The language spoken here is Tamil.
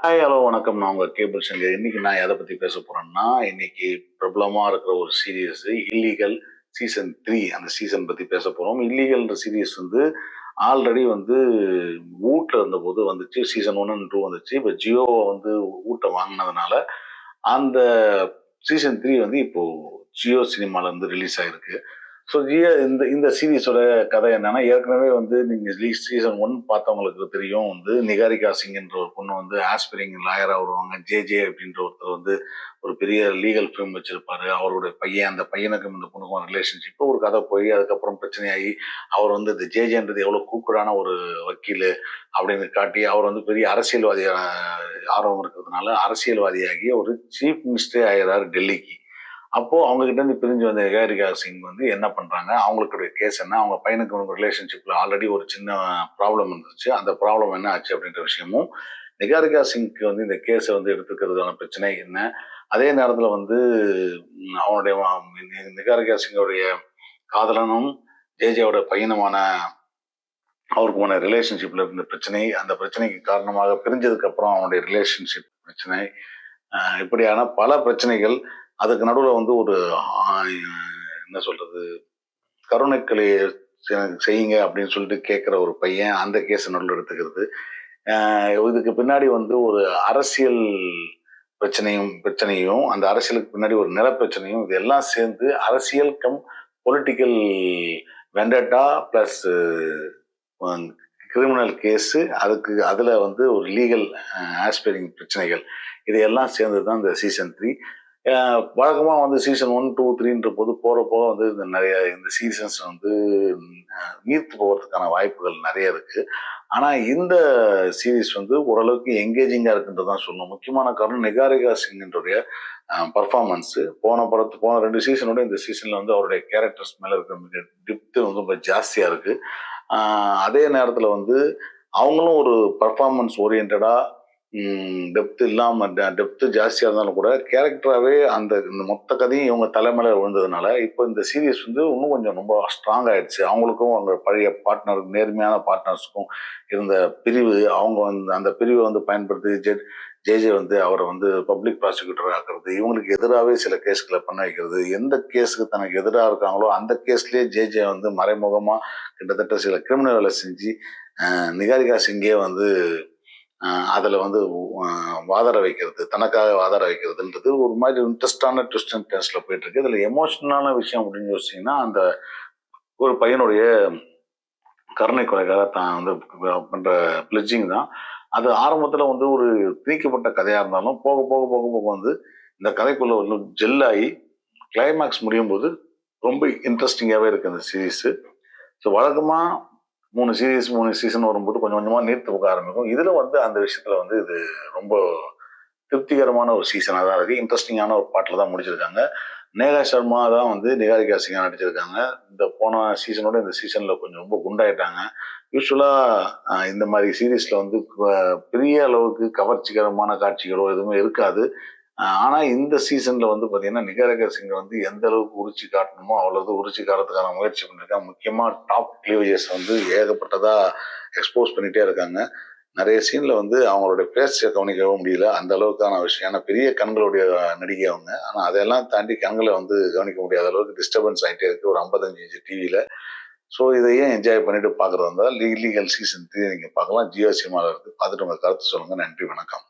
ஹாய் ஹலோ வணக்கம். நான் உங்கள் கேபிள் சங்கர். இன்னைக்கு நான் எதை பற்றி பேச போகிறேன்னா, இன்னைக்கு பிரபலமாக இருக்கிற ஒரு சீரியஸ் இல்லீகல் சீசன் 3 அந்த சீசன் பற்றி பேச போகிறோம். இல்லீகல்ன்ற சீரியஸ் வந்து ஆல்ரெடி வந்து வூட்டில் இருந்தபோது வந்துச்சு. சீசன் 1 and 2 வந்துச்சு. இப்போ ஜியோவை வந்து வூட்டை வாங்கினதுனால அந்த சீசன் 3 வந்து இப்போ ஜியோ சினிமாவில் வந்து ரிலீஸ் ஆயிருக்கு. ஸோ இந்த இந்த சீரீஸோட கதை என்னன்னா, ஏற்கனவே வந்து நீங்க சீசன் 1 பார்த்தவங்களுக்கு தெரியும். வந்து நிகாரிகா சிங்ன்ற ஒரு பொண்ணு வந்து ஆஸ்பிரிங் லாயரா வருவாங்க. ஜே அப்படின்ற ஒருத்தர் வந்து ஒரு பெரிய லீகல் ஃபிலிம் வச்சிருப்பாரு. அவருடைய பையன், அந்த பையனுக்கும் இந்த பொண்ணுக்கும் ரிலேஷன்ஷிப் ஒரு கதை போய் அதுக்கப்புறம் பிரச்சனையாகி அவர் வந்து இந்த ஜேஜேன்றது எவ்வளவு கூக்குடான ஒரு வக்கீல் அப்படின்னு காட்டி அவர் வந்து பெரிய அரசியல்வாதி ஆர்வம் இருக்கிறதுனால அரசியல்வாதியாகி ஒரு சீஃப் மினிஸ்டரே ஆயிடுறாரு டெல்லிக்கு. அப்போ அவங்க கிட்ட இருந்து பிரிஞ்சு வந்த நிகாரிகா சிங் வந்து என்ன பண்றாங்க, அவங்களுடைய கேஸ் என்ன, அவங்க பையனுக்கு ரிலேஷன்ஷிப்ல ஆல்ரெடி ஒரு சின்ன ப்ராப்ளம் இருந்துச்சு. அந்த ப்ராப்ளம் என்ன ஆச்சு அப்படின்ற விஷயமும், நிகாரிகா சிங்க்கு வந்து இந்த கேஸை வந்து எடுத்துக்கிறதுக்கான பிரச்சனை என்ன, அதே நேரத்தில் வந்து அவனுடைய நிகாரிகா சிங்கோடைய காதலனும் ஜேஜேவோட பையனுமான அவருக்குமான ரிலேஷன்ஷிப்ல இருந்த பிரச்சனை, அந்த பிரச்சனைக்கு காரணமாக பிரிஞ்சதுக்கு அப்புறம் அவனுடைய ரிலேஷன்ஷிப் பிரச்சனை, இப்படியான பல பிரச்சனைகள். அதுக்கு நடுவில் வந்து ஒரு என்ன சொல்றது, கருணைக்கலை எனக்கு செய்யுங்க அப்படின்னு சொல்லிட்டு கேட்குற ஒரு பையன் அந்த கேஸ் நடுவில் எடுத்துக்கிறது. இதுக்கு பின்னாடி வந்து ஒரு அரசியல் பிரச்சனையும் அந்த அரசியலுக்கு பின்னாடி ஒரு நில பிரச்சனையும், இதெல்லாம் சேர்ந்து அரசியல் cum political vendetta plus criminal case, அதில் வந்து ஒரு லீகல் ஆஸ்பைரிங் பிரச்சனைகள், இதையெல்லாம் சேர்ந்து தான் இந்த சீசன் 3. வழக்கமாக வந்து சீசன் 1, 2, 3ன்ற போது போக வந்து இந்த சீசன்ஸ் வந்து நீர்த்து போகிறதுக்கான வாய்ப்புகள் நிறைய இருக்கு. ஆனால் இந்த சீரீஸ் வந்து ஓரளவுக்கு எங்கேஜிங்காக இருக்குன்றது தான் சொல்லணும். முக்கியமான காரணம் நிகாரிகா சிங்கினுடைய பர்ஃபார்மன்ஸு. போன 2 சீசனோட இந்த சீசனில் வந்து அவருடைய கேரக்டர்ஸ் மேலே இருக்கிற டிப்த்து வந்து ரொம்ப ஜாஸ்தியாக இருக்கு. அதே நேரத்தில் வந்து அவங்களும் ஒரு பர்ஃபார்மன்ஸ் ஓரியன்டாக டெப்த் இல்லாமல் டெப்த்து ஜாஸ்தியாக இருந்தாலும் கூட கேரக்டராகவே இந்த மொத்த கதையும் இவங்க தலைமையில விழுந்ததுனால இப்போ இந்த சீரியஸ் வந்து இன்னும் கொஞ்சம் ரொம்ப ஸ்ட்ராங் ஆயிடுச்சு. அவங்களுக்கும் அவங்க பழைய பார்ட்னர், நேர்மையான பார்ட்னர்ஸுக்கும் இருந்த பிரிவு, அவங்க வந்து அந்த பிரிவை வந்து பயன்படுத்தி ஜேஜே வந்து அவரை வந்து பப்ளிக் ப்ராசிக்யூட்டர் ஆக்குறது, இவங்களுக்கு எதிராகவே சில கேஸ்களை பண்ண வைக்கிறது, எந்த கேஸுக்கு தனக்கு எதிராக இருக்காங்களோ அந்த கேஸ்லேயே ஜேஜே வந்து மறைமுகமாக கிட்டத்தட்ட சில கிரிமினல் வேலை செஞ்சு நிகாரிகா சிங்கே வந்து அதில் வந்து வாதாட வைக்கிறது, தனக்காக வாதாட வைக்கிறதுன்றது ஒரு மாதிரி இன்ட்ரெஸ்டான ட்விஸ்ட் அண்ட் டர்ன்ஸில் போயிட்டு இருக்கு. இதில் எமோஷனலான விஷயம் அப்படின்னு யோசிச்சிங்கன்னா, அந்த ஒரு பையனுடைய கருணை கொலைக்காக தான் வந்து பண்ணுற பிளட்ஜிங் தான். அது ஆரம்பத்தில் வந்து ஒரு திணிக்கப்பட்ட கதையாக இருந்தாலும் போக போக போக போக வந்து இந்த கதைக்குள்ள வந்து ஜெல்லாகி கிளைமேக்ஸ் முடியும் போது ரொம்ப இன்ட்ரெஸ்டிங்காகவே இருக்குது அந்த சீரீஸு. ஸோ வழக்கமாக 3 சீசன் வரும்போது கொஞ்சம் கொஞ்சமாக நீர்த்து போக ஆரம்பிக்கும். இதில் வந்து அந்த விஷயத்தில் வந்து இது ரொம்ப திருப்திகரமான ஒரு சீசனாக தான் இருக்குது. இன்ட்ரெஸ்டிங்கான ஒரு பாட்டில் தான் முடிச்சிருக்காங்க. நேகா சர்மா தான் வந்து நிகாரிகா சிங்கா நடிச்சிருக்காங்க. இந்த போன சீசனோட இந்த சீசனில் கொஞ்சம் ரொம்ப குண்டாயிட்டாங்க. யூஸ்வலாக இந்த மாதிரி சீரீஸில் வந்து பெரிய அளவுக்கு கவர்ச்சிகரமான காட்சிகளோ எதுவுமே இருக்காது. ஆனால் இந்த சீசனில் வந்து பார்த்தீங்கன்னா நிகாரிகா சிங்கை வந்து எந்த அளவுக்கு உரிச்சு காட்டணுமோ அவ்வளவு உரிச்சு காட்டுறதுக்கான முயற்சி பண்ணியிருக்காங்க. முக்கியமாக டாப் கிளீவேஜஸ் வந்து ஏகப்பட்டதாக எக்ஸ்போஸ் பண்ணிகிட்டே இருக்காங்க. நிறைய சீனில் வந்து அவங்களுடைய பேச்சை கவனிக்கவும் முடியல, அந்த அளவுக்கான விஷயம். ஏன்னா பெரிய கண்களுடைய நடிகை அவங்க. ஆனால் அதெல்லாம் தாண்டி கண்களை வந்து கவனிக்க முடியாத அளவுக்கு டிஸ்டர்பன்ஸ் ஆகிட்டே இருக்குது ஒரு 55 இன்ச் டிவியில். ஸோ இதையும் என்ஜாய் பண்ணிட்டு பார்க்குறதா இருந்தால் லீகல் சீசன் 3 நீங்கள் பார்க்கலாம். ஜியோ சினிமாவில் இருக்குது. பார்த்துட்டு உங்கள் கருத்து சொல்லுங்கள். நன்றி, வணக்கம்.